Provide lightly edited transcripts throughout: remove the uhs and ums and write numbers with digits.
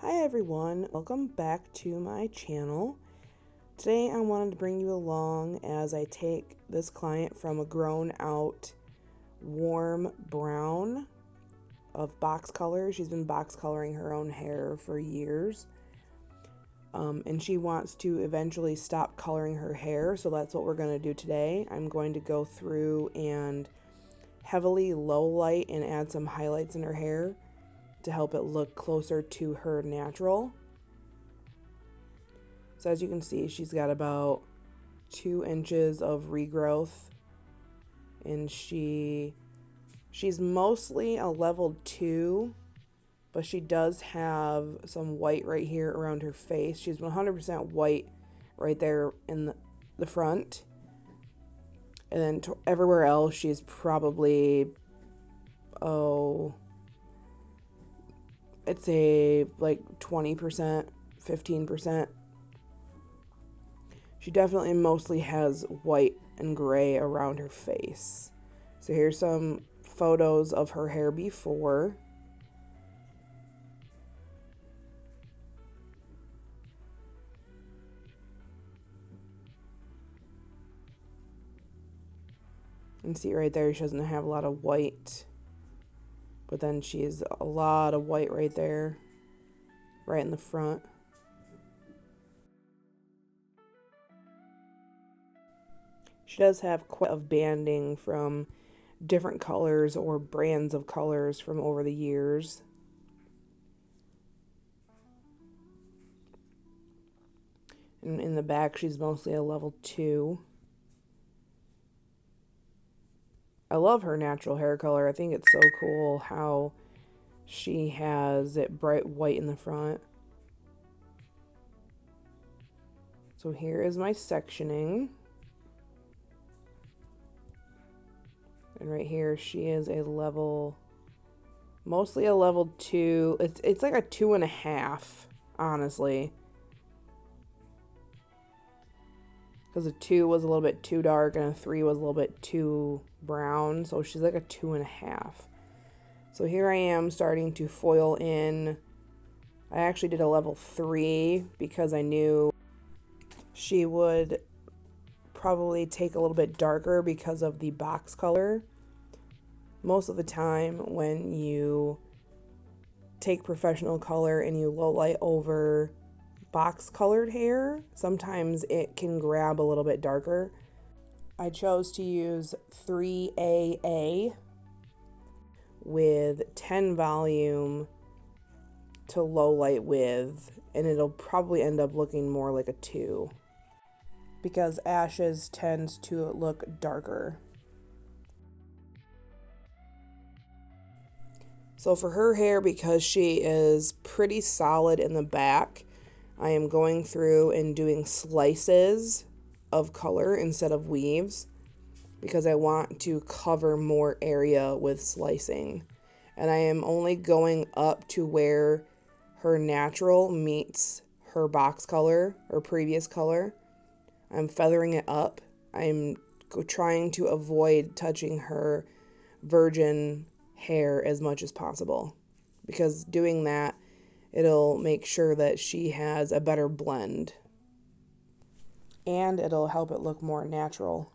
Hi everyone, welcome back to my channel. Today I wanted to bring you along as I take this client from a grown out warm brown of box color. She's been box coloring her own hair for years. And she wants to eventually stop coloring her hair, so that's what we're going to do today. I'm going to go through and heavily low light and add some highlights in her hair to help it look closer to her natural. So as you can see, she's got about 2 inches of regrowth, and she's mostly a level 2, but she does have some white right here around her face. She's 100% white right there in the front, and then everywhere else she's probably, I'd say like 20%, 15%. She definitely mostly has white and gray around her face. So here's some photos of her hair before. And see right there, she doesn't have a lot of white. But then she has a lot of white right there, right in the front. She does have quite a banding from different colors or brands of colors from over the years. And in the back, she's mostly a level 2. I love her natural hair color. I think it's so cool how she has it bright white in the front. So here is my sectioning. And right here, she is mostly a level 2. It's like a 2.5, honestly. Because a 2 was a little bit too dark and a 3 was a little bit too brown. So she's like a 2.5. So here I am starting to foil in. I actually did a level 3 because I knew she would probably take a little bit darker because of the box color. Most of the time when you take professional color and you low light over box colored hair, sometimes it can grab a little bit darker. I chose to use 3AA with 10 volume to low light with, and it'll probably end up looking more like a 2 because ashes tends to look darker. So for her hair, because she is pretty solid in the back, I am going through and doing slices of color instead of weaves because I want to cover more area with slicing. And I am only going up to where her natural meets her box color or previous color. I'm feathering it up. I'm trying to avoid touching her virgin hair as much as possible because doing that, it'll make sure that she has a better blend and it'll help it look more natural.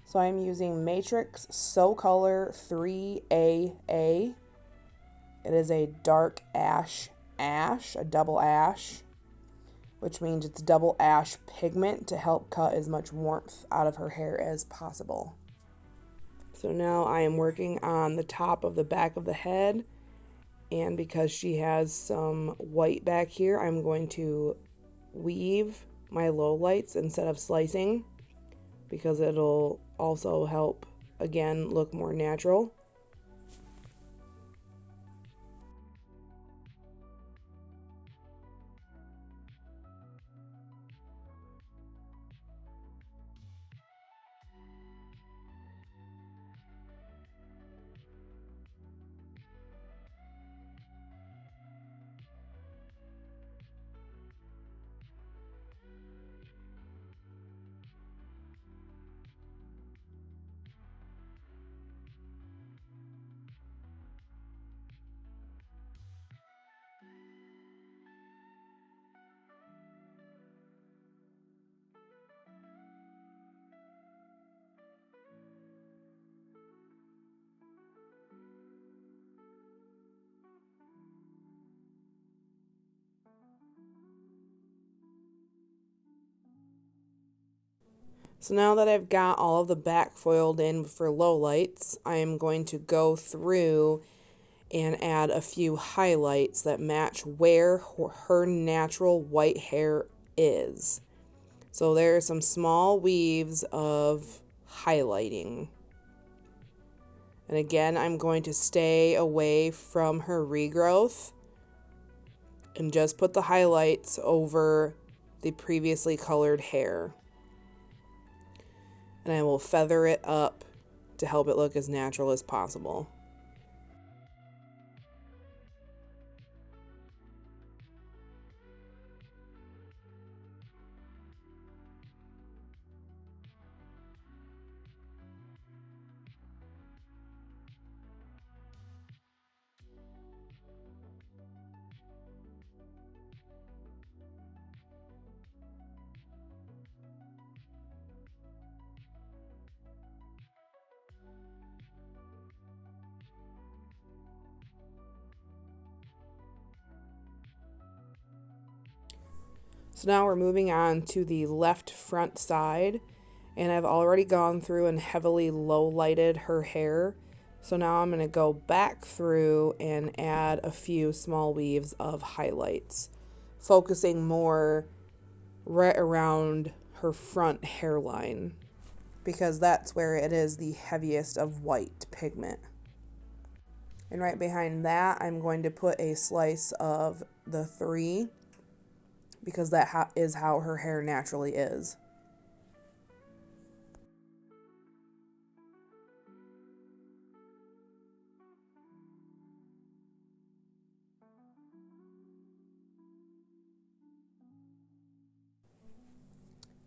So I'm using Matrix So Color 3AA. It is a dark ash, a double ash, which means it's double ash pigment to help cut as much warmth out of her hair as possible. So now I am working on the top of the back of the head, and because she has some white back here, I'm going to weave my lowlights instead of slicing because it'll also help, again, look more natural. So now that I've got all of the back foiled in for lowlights, I am going to go through and add a few highlights that match where her natural white hair is. So there are some small weaves of highlighting. And again, I'm going to stay away from her regrowth and just put the highlights over the previously colored hair. And I will feather it up to help it look as natural as possible. So now we're moving on to the left front side, and I've already gone through and heavily low lighted her hair. So now I'm going to go back through and add a few small weaves of highlights, focusing more right around her front hairline because that's where it is the heaviest of white pigment. And right behind that, I'm going to put a slice of the 3 because that is how her hair naturally is.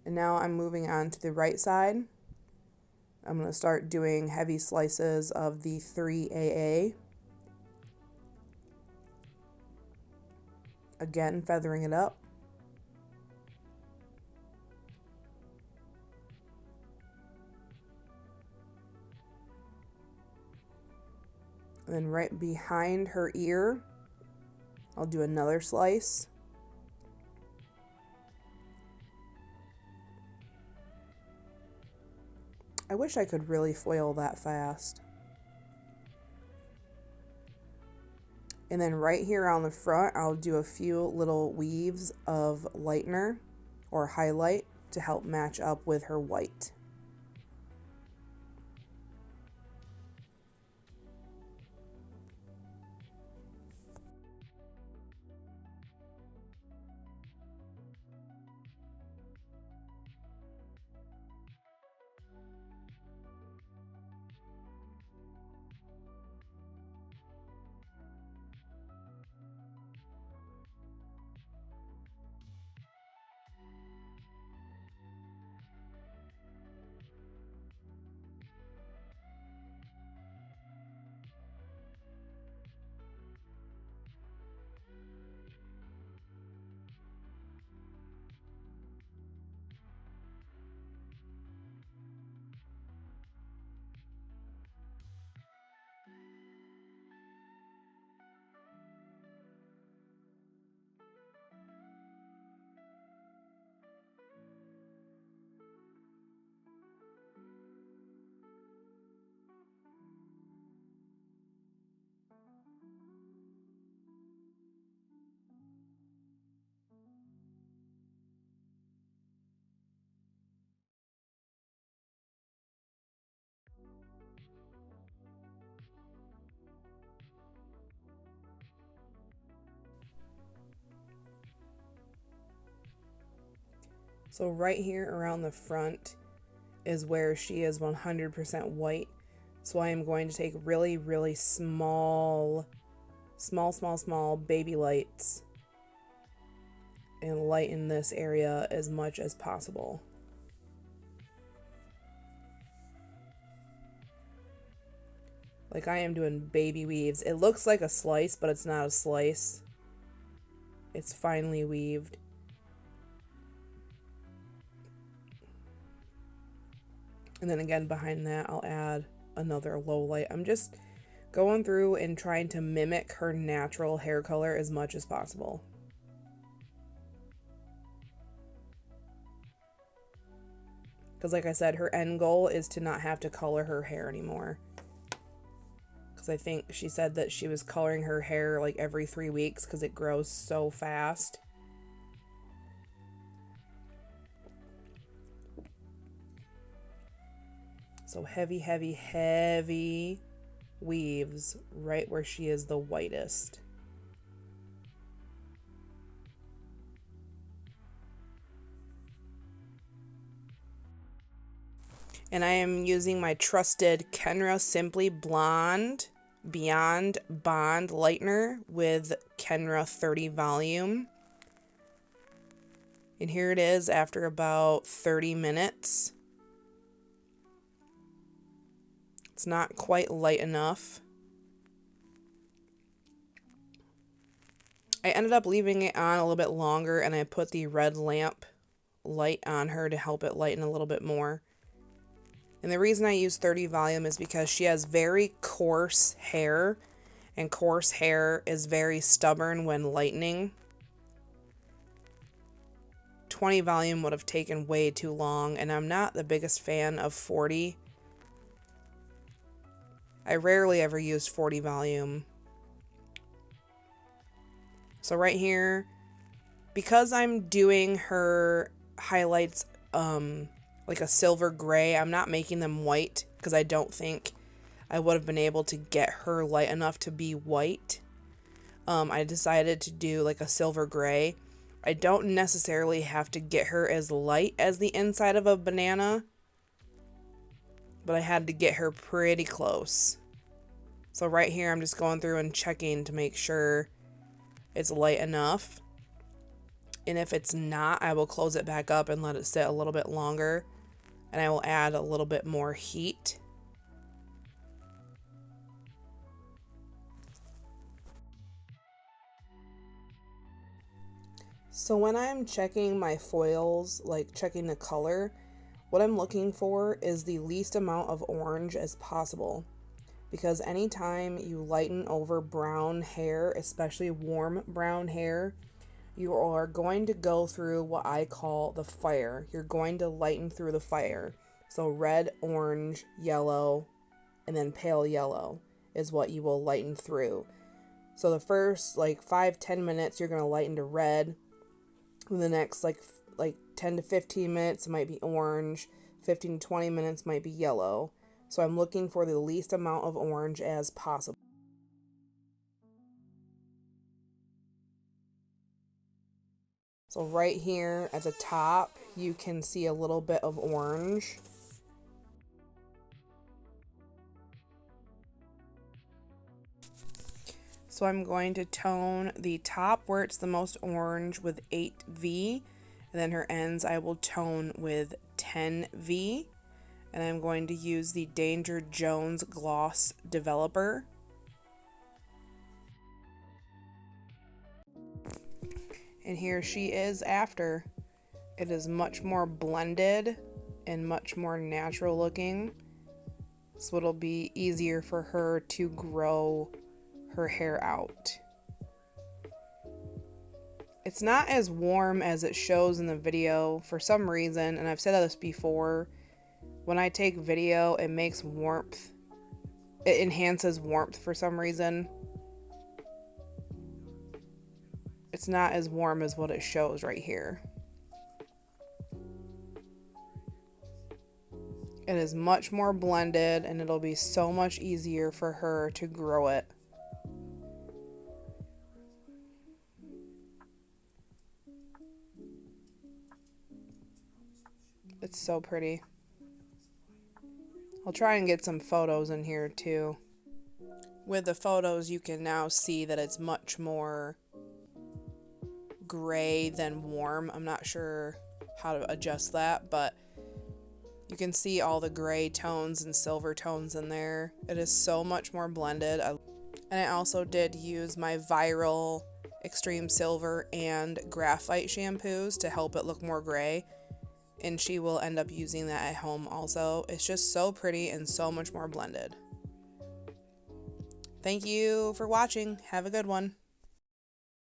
And now I'm moving on to the right side. I'm going to start doing heavy slices of the 3AA. Again, feathering it up. And then right behind her ear, I'll do another slice. I wish I could really foil that fast. And then right here on the front, I'll do a few little weaves of lightener or highlight to help match up with her white. So right here around the front is where she is 100% white. So I am going to take really, really small baby lights and lighten this area as much as possible. Like I am doing baby weaves. It looks like a slice, but it's not a slice. It's finely weaved. And then again behind that, I'll add another low light. I'm just going through and trying to mimic her natural hair color as much as possible. Because like I said, her end goal is to not have to color her hair anymore. Because I think she said that she was coloring her hair like every 3 weeks because it grows so fast. So heavy, heavy, heavy weaves right where she is the whitest. And I am using my trusted Kenra Simply Blonde Beyond Bond Lightener with Kenra 30 volume. And here it is after about 30 minutes. It's not quite light enough. I ended up leaving it on a little bit longer, and I put the red lamp light on her to help it lighten a little bit more. And the reason I use 30 volume is because she has very coarse hair, and coarse hair is very stubborn when lightening. 20 volume would have taken way too long, and I'm not the biggest fan of 40. I rarely ever use 40 volume. So right here, because I'm doing her highlights like a silver gray, I'm not making them white because I don't think I would have been able to get her light enough to be white. I decided to do like a silver gray. I don't necessarily have to get her as light as the inside of a banana, but I had to get her pretty close. So right here, I'm just going through and checking to make sure it's light enough. And if it's not, I will close it back up and let it sit a little bit longer. And I will add a little bit more heat. So when I'm checking my foils, like checking the color, what I'm looking for is the least amount of orange as possible. Because anytime you lighten over brown hair, especially warm brown hair, you are going to go through what I call the fire. You're going to lighten through the fire. So red, orange, yellow, and then pale yellow is what you will lighten through. So the first like 5-10 minutes, you're going to lighten to red. And the next like 10 to 15 minutes, it might be orange. 15 to 20 minutes might be yellow. So I'm looking for the least amount of orange as possible. So right here at the top, you can see a little bit of orange. So I'm going to tone the top where it's the most orange with 8V, and then her ends I will tone with 10V. And I'm going to use the Danger Jones Gloss Developer. And here she is after. It is much more blended and much more natural looking. So it'll be easier for her to grow her hair out. It's not as warm as it shows in the video for some reason, and I've said this before. When I take video, it makes warmth. It enhances warmth for some reason. It's not as warm as what it shows right here. It is much more blended, and it'll be so much easier for her to grow it. It's so pretty. I'll try and get some photos in here too. With the photos, you can now see that it's much more gray than warm. I'm not sure how to adjust that, but you can see all the gray tones and silver tones in there. It is so much more blended. And I also did use my Viral Extreme Silver and Graphite shampoos to help it look more gray. And she will end up using that at home also. It's just so pretty and so much more blended. Thank you for watching. Have a good one.